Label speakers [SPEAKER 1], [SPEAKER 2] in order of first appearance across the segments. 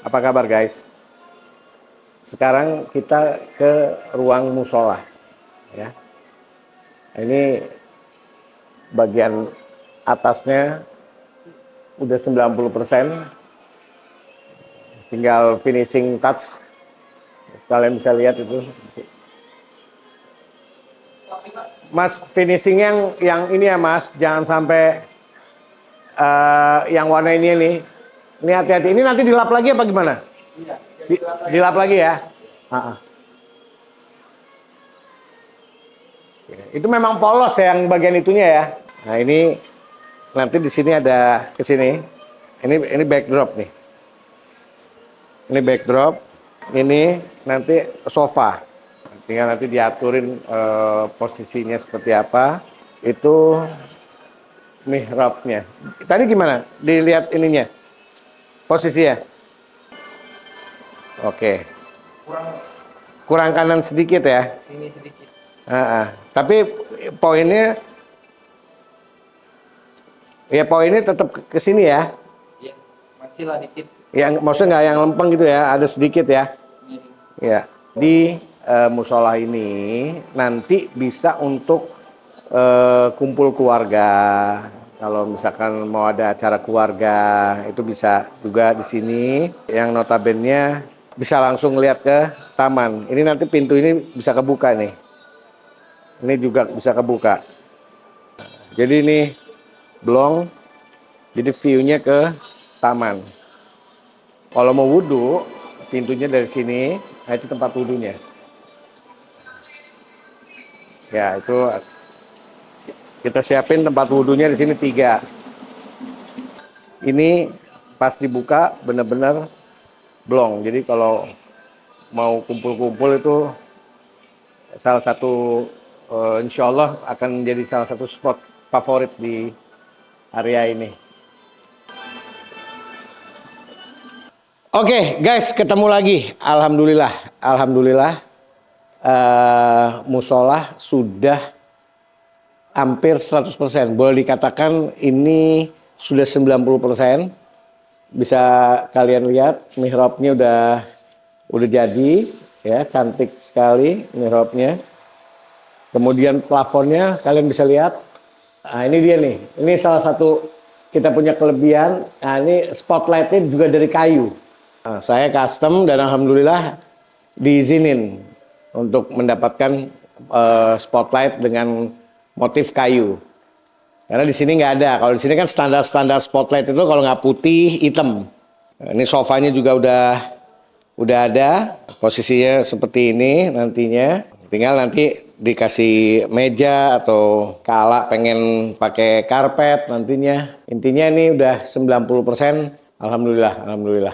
[SPEAKER 1] Apa kabar guys? Sekarang kita ke ruang musola ya. Ini bagian atasnya udah 90%, tinggal finishing touch. Kalian bisa lihat itu. Mas, finishing yang ini ya Mas, jangan sampai yang warna ini nih. Ini hati-hati. Ini nanti dilap lagi apa gimana? Iya. Dilap lagi ya. Itu memang polos ya yang bagian itunya ya. Nah ini nanti di sini ada ke sini. Ini backdrop nih. Ini backdrop. Ini nanti sofa. Tinggal nanti diaturin posisinya seperti apa. Itu mihrabnya. Tadi gimana? Dilihat ininya. Posisinya. Oke. Kurang kanan sedikit ya.
[SPEAKER 2] Sini sedikit.
[SPEAKER 1] Tapi poinnya tetap ke sini ya.
[SPEAKER 2] Iya, masih lah dikit.
[SPEAKER 1] Yang maksudnya nggak yang lempeng gitu ya, ada sedikit ya. Ya. Di musola ini nanti bisa untuk kumpul keluarga. Kalau misalkan mau ada acara keluarga, itu bisa juga di sini. Yang notabene bisa langsung lihat ke taman. Ini nanti pintu ini bisa kebuka nih. Ini juga bisa kebuka. Jadi ini blong, jadi view-nya ke taman. Kalau mau wudhu, pintunya dari sini, nah itu tempat wudhunya. Ya, itu kita siapin tempat wudhunya di sini 3. Ini pas dibuka benar-benar blong. Jadi kalau mau kumpul-kumpul itu salah satu insya Allah akan menjadi salah satu spot favorit di area ini. Oke, guys, ketemu lagi. Alhamdulillah, musola sudah hampir 100%. Boleh dikatakan ini sudah 90%. Bisa kalian lihat mihrabnya udah jadi ya, cantik sekali mihrabnya. Kemudian plafonnya kalian bisa lihat. Nah, ini dia nih. Ini salah satu kita punya kelebihan. Nah, ini spotlightnya juga dari kayu. Nah, saya custom dan alhamdulillah diizinin untuk mendapatkan spotlight dengan motif kayu. Karena di sini nggak ada. Kalau di sini kan standar spotlight itu kalau nggak putih, hitam. Nah, ini sofanya juga udah ada. Posisinya seperti ini nantinya. Tinggal nanti dikasih meja atau kala pengen pakai karpet nantinya. Intinya ini udah 90%. Alhamdulillah.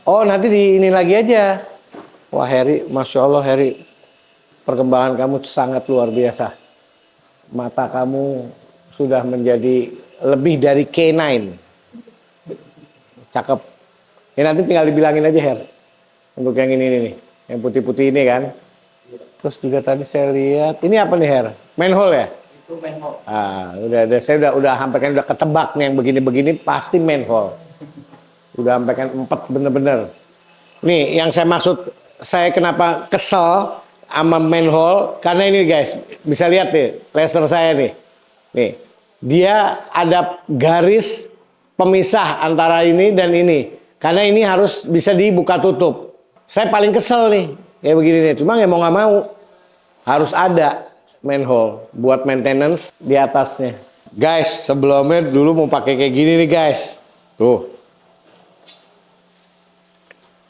[SPEAKER 1] Oh, nanti di ini lagi aja. Wah, Heri, Masya Allah, Heri. Perkembangan kamu sangat luar biasa. Mata kamu sudah menjadi lebih dari K9. Cakep. Ya nanti tinggal dibilangin aja, Her. Untuk yang ini nih. Yang putih-putih ini kan. Terus juga tadi saya lihat. Ini apa nih, Her? Manhole ya?
[SPEAKER 2] Itu manhole.
[SPEAKER 1] Saya udah sampai kan udah ketebak nih yang begini-begini pasti manhole. Udah sampai kan 4 bener-bener. Nih, yang saya maksud, saya kenapa kesel sama manhole, karena ini guys, bisa lihat nih, laser saya nih. Nih, dia ada garis pemisah antara ini dan ini. Karena ini harus bisa dibuka tutup. Saya paling kesel nih, kayak begini nih. Cuma ya mau nggak mau, harus ada manhole buat maintenance di atasnya. Guys, sebelumnya dulu mau pakai kayak gini nih guys. Tuh.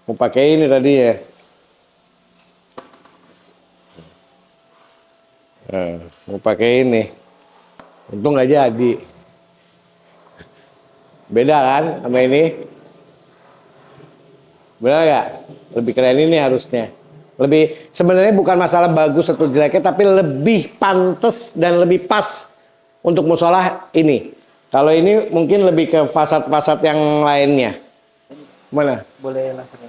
[SPEAKER 1] Mau pakai ini tadi ya. Nah, mau pakai ini. Untung nggak jadi. Beda kan sama ini? Benar nggak? Lebih keren ini harusnya. Lebih sebenarnya bukan masalah bagus atau jeleknya, tapi lebih pantas dan lebih pas untuk musola ini. Kalau ini mungkin lebih ke fasad-fasad yang lainnya. Mana?
[SPEAKER 2] Boleh langsung.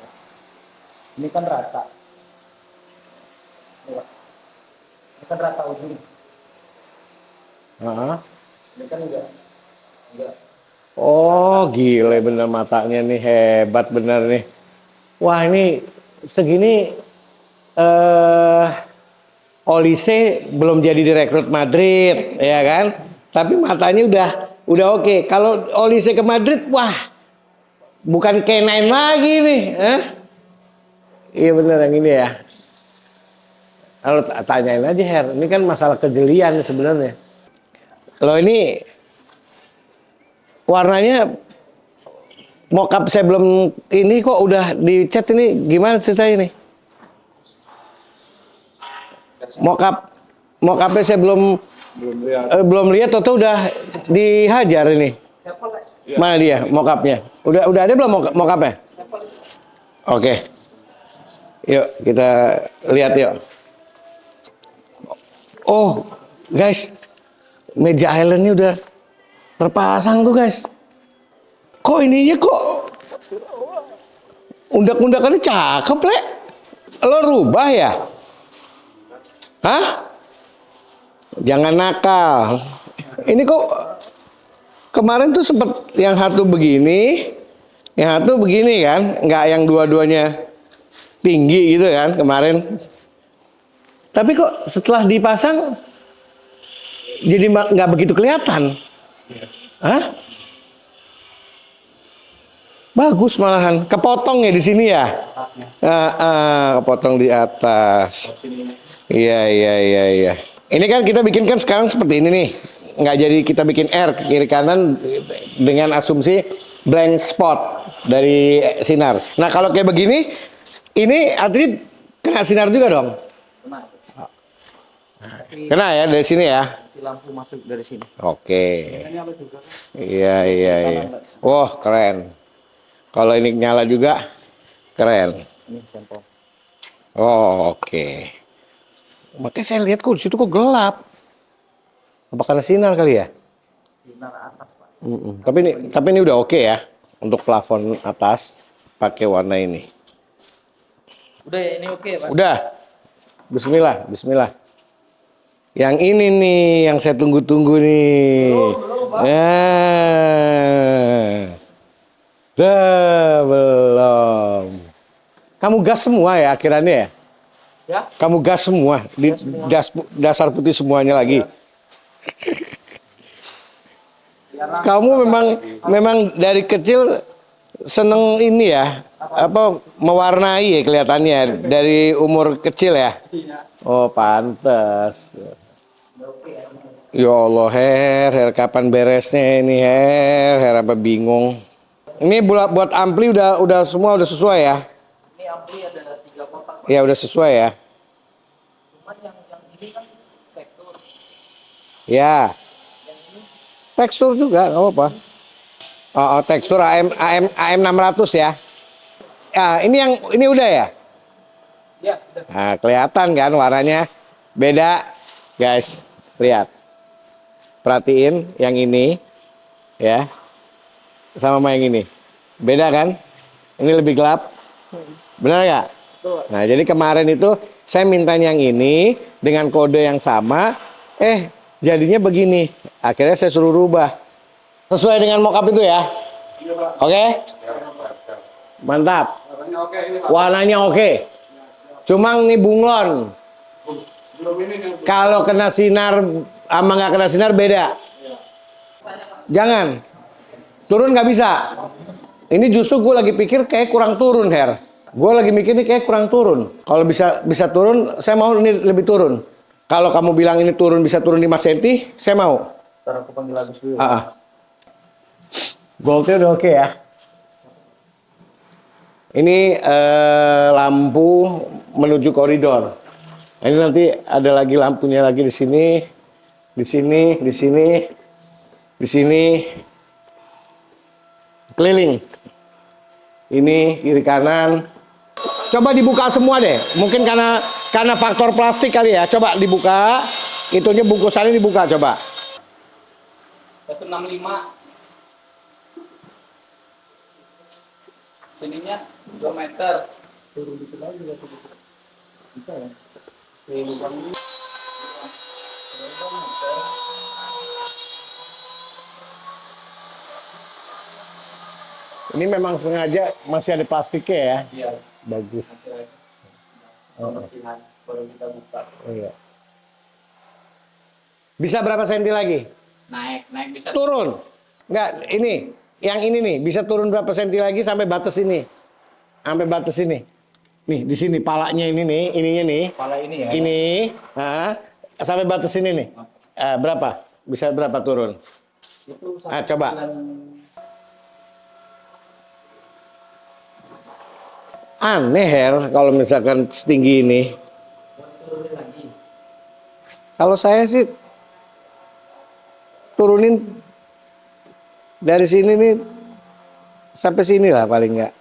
[SPEAKER 2] Ini kan rata. Kan rata ujung.
[SPEAKER 1] Heeh.
[SPEAKER 2] Ini kan enggak. Enggak.
[SPEAKER 1] Oh, gile bener matanya nih, hebat bener nih. Wah, ini segini eh Olise belum jadi direkrut Madrid, ya kan? Tapi matanya udah oke. Kalau Olise ke Madrid, wah, bukan K9 lagi nih, eh? Iya bener yang ini ya. Kalau tanyain aja Her, ini kan masalah kejelian sebenarnya. Lo ini warnanya mockup saya belum ini kok udah dicat ini gimana ceritanya nih? Mockupnya saya belum lihat atau udah dihajar ini.
[SPEAKER 2] Siapa lah?
[SPEAKER 1] Mana dia mockupnya? Udah ada belum mockupnya?
[SPEAKER 2] Siapa?
[SPEAKER 1] Oke. Yuk kita lihat yuk. Oh, guys. Meja islandnya udah terpasang tuh, guys. Kok ininya kok undak-undakannya cakep, Le. Lo rubah ya? Hah? Jangan nakal. Ini kok kemarin tuh sempet yang satu begini, yang satu begini kan, nggak yang dua-duanya tinggi gitu kan kemarin. Tapi kok setelah dipasang jadi nggak begitu kelihatan. Hah? Bagus malahan. Kepotong ya di sini ya? Kepotong di atas. Iya. Ini kan kita bikin kan sekarang seperti ini nih. Nggak jadi kita bikin R kiri kanan dengan asumsi blank spot dari sinar. Nah kalau kayak begini, ini artinya kena sinar juga dong?
[SPEAKER 2] Kena.
[SPEAKER 1] Kena ya dari sini ya?
[SPEAKER 2] Lampu masuk dari sini.
[SPEAKER 1] Oke.
[SPEAKER 2] Ini apa juga?
[SPEAKER 1] Iya. Wah keren. Kalau ini nyala juga, keren.
[SPEAKER 2] Ini sampel.
[SPEAKER 1] Oh oke. Makanya saya lihat kok di situ kok gelap. Apa karena sinar kali ya?
[SPEAKER 2] Sinar atas, Pak.
[SPEAKER 1] Tapi ini udah oke ya untuk plafon atas pakai warna ini.
[SPEAKER 2] Udah ya, ini oke, Pak.
[SPEAKER 1] Udah. Bismillah. Yang ini nih yang saya tunggu-tunggu nih.
[SPEAKER 2] Belum, Pak.
[SPEAKER 1] Belum. Kamu gas semua ya akhirannya ya?
[SPEAKER 2] Ya?
[SPEAKER 1] Kamu gas semua di dasar putih semuanya lagi. Kamu memang dari kecil seneng ini ya, apa mewarnai ya kelihatannya dari umur kecil ya. Oh pantes. Ya Allah Her kapan beresnya ini Her apa bingung. Ini buat ampli udah semua udah sesuai ya.
[SPEAKER 2] Ini ampli ada 3 kotak, Pak.
[SPEAKER 1] Ya udah sesuai ya.
[SPEAKER 2] Cuman yang ini kan spektur.
[SPEAKER 1] Ya.
[SPEAKER 2] Yang ini
[SPEAKER 1] Tekstur juga nggak apa-apa. Oh, tekstur AM 600 ya. Ya, ini udah ya?
[SPEAKER 2] ya, udah.
[SPEAKER 1] Nah, kelihatan kan warnanya beda, guys. Lihat. Perhatiin yang ini ya. Sama yang ini. Beda kan? Ini lebih gelap. Benar nggak?
[SPEAKER 2] Betul.
[SPEAKER 1] Nah, jadi kemarin itu saya minta yang ini dengan kode yang sama, jadinya begini. Akhirnya saya suruh rubah. Sesuai dengan mockup itu ya?
[SPEAKER 2] Iya, Pak.
[SPEAKER 1] Oke? Mantap.
[SPEAKER 2] Warnanya oke ini, Pak.
[SPEAKER 1] Warnanya oke. Cuma ini bunglon.
[SPEAKER 2] Belum ini nih.
[SPEAKER 1] Kalau kena sinar sama nggak kena sinar beda. Jangan. Turun nggak bisa. Ini justru gue lagi pikir kayak kurang turun, Her. Gue lagi mikir nih kayak kurang turun. Kalau bisa turun, saya mau ini lebih turun. Kalau kamu bilang ini turun bisa turun 5 cm, saya mau.
[SPEAKER 2] Ntar aku panggil Agus dulu.
[SPEAKER 1] Goldnya udah oke ya. Ini lampu menuju koridor. Ini nanti ada lagi lampunya lagi di sini, di sini, di sini, di sini. Keliling. Ini kiri kanan. Coba dibuka semua deh. Mungkin karena faktor plastik kali ya. Coba dibuka. Itunya bungkusannya dibuka coba.
[SPEAKER 2] 165. Sininya 2 meter. Turun dikit lagi ya. Bisa ya. Ini lubang ini.
[SPEAKER 1] Ini memang sengaja masih ada plastiknya ya.
[SPEAKER 2] Iya.
[SPEAKER 1] Bagus.
[SPEAKER 2] Pembersihan baru kita buka.
[SPEAKER 1] Iya. Bisa berapa senti lagi?
[SPEAKER 2] Naik bisa.
[SPEAKER 1] Turun. Enggak, ini. Yang ini nih, bisa turun berapa senti lagi sampai batas ini. Sampai batas ini. Nih, di sini palanya ini nih, ininya nih.
[SPEAKER 2] Kepala ini ya.
[SPEAKER 1] Ini, sampai batas ini nih. Berapa? Bisa berapa turun?
[SPEAKER 2] Itu
[SPEAKER 1] Coba. Aneh Her, kalau misalkan setinggi ini.
[SPEAKER 2] turunin lagi.
[SPEAKER 1] Kalau saya sih turunin dari sini nih sampai sini lah paling nggak.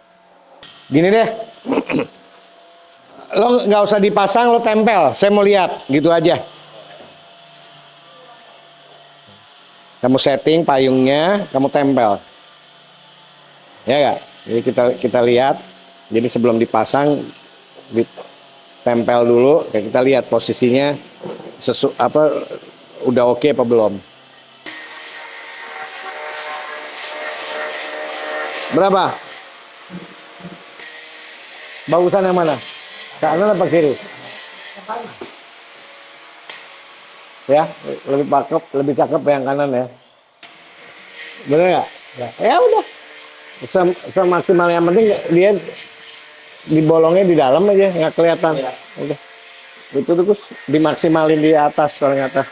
[SPEAKER 1] Gini deh, lo nggak usah dipasang, lo tempel. Saya mau lihat, gitu aja. Kamu setting payungnya, kamu tempel. Ya nggak? Jadi kita lihat. Jadi sebelum dipasang, ditempel dulu. Ya kita lihat posisinya udah oke apa belum. Berapa? Bagusan yang mana? Kanan apa kiri? Ya, lebih cakep yang kanan ya. Bener nggak? Ya udah. Semaksimal yang penting dia dibolongnya di dalam aja, nggak kelihatan. Udah. Itu terus dimaksimalin di atas, paling atas.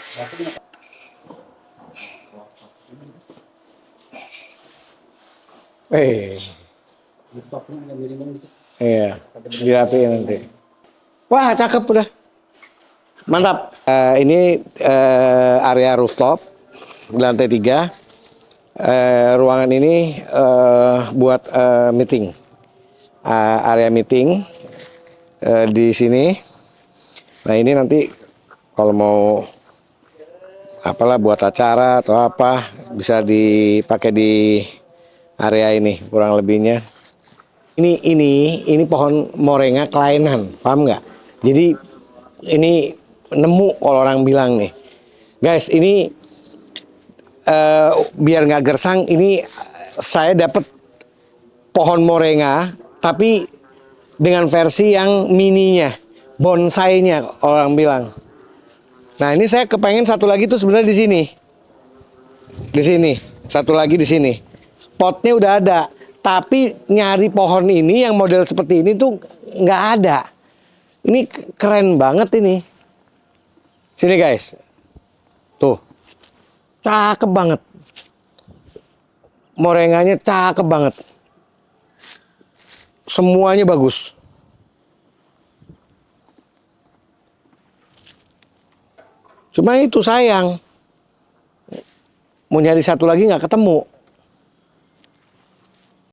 [SPEAKER 1] Iya, dirapiin nanti. Wah, cakep udah. Mantap. Ini area rooftop di lantai 3. Ruangan ini buat meeting. Area meeting di sini. Nah, ini nanti kalau mau apalah buat acara atau apa bisa dipakai di area ini kurang lebihnya. Ini pohon morenga kelainan, paham nggak? Jadi ini nemu kalau orang bilang nih, guys, ini biar nggak gersang, ini saya dapat pohon morenga, tapi dengan versi yang mininya, bonsainya orang bilang. Nah ini saya kepengen satu lagi tuh sebenarnya di sini, satu lagi di sini. Potnya udah ada. Tapi nyari pohon ini yang model seperti ini tuh nggak ada. Ini keren banget ini. Sini guys. Tuh. Cakep banget. Morenganya cakep banget. Semuanya bagus. Cuma itu sayang. Mau nyari satu lagi nggak ketemu.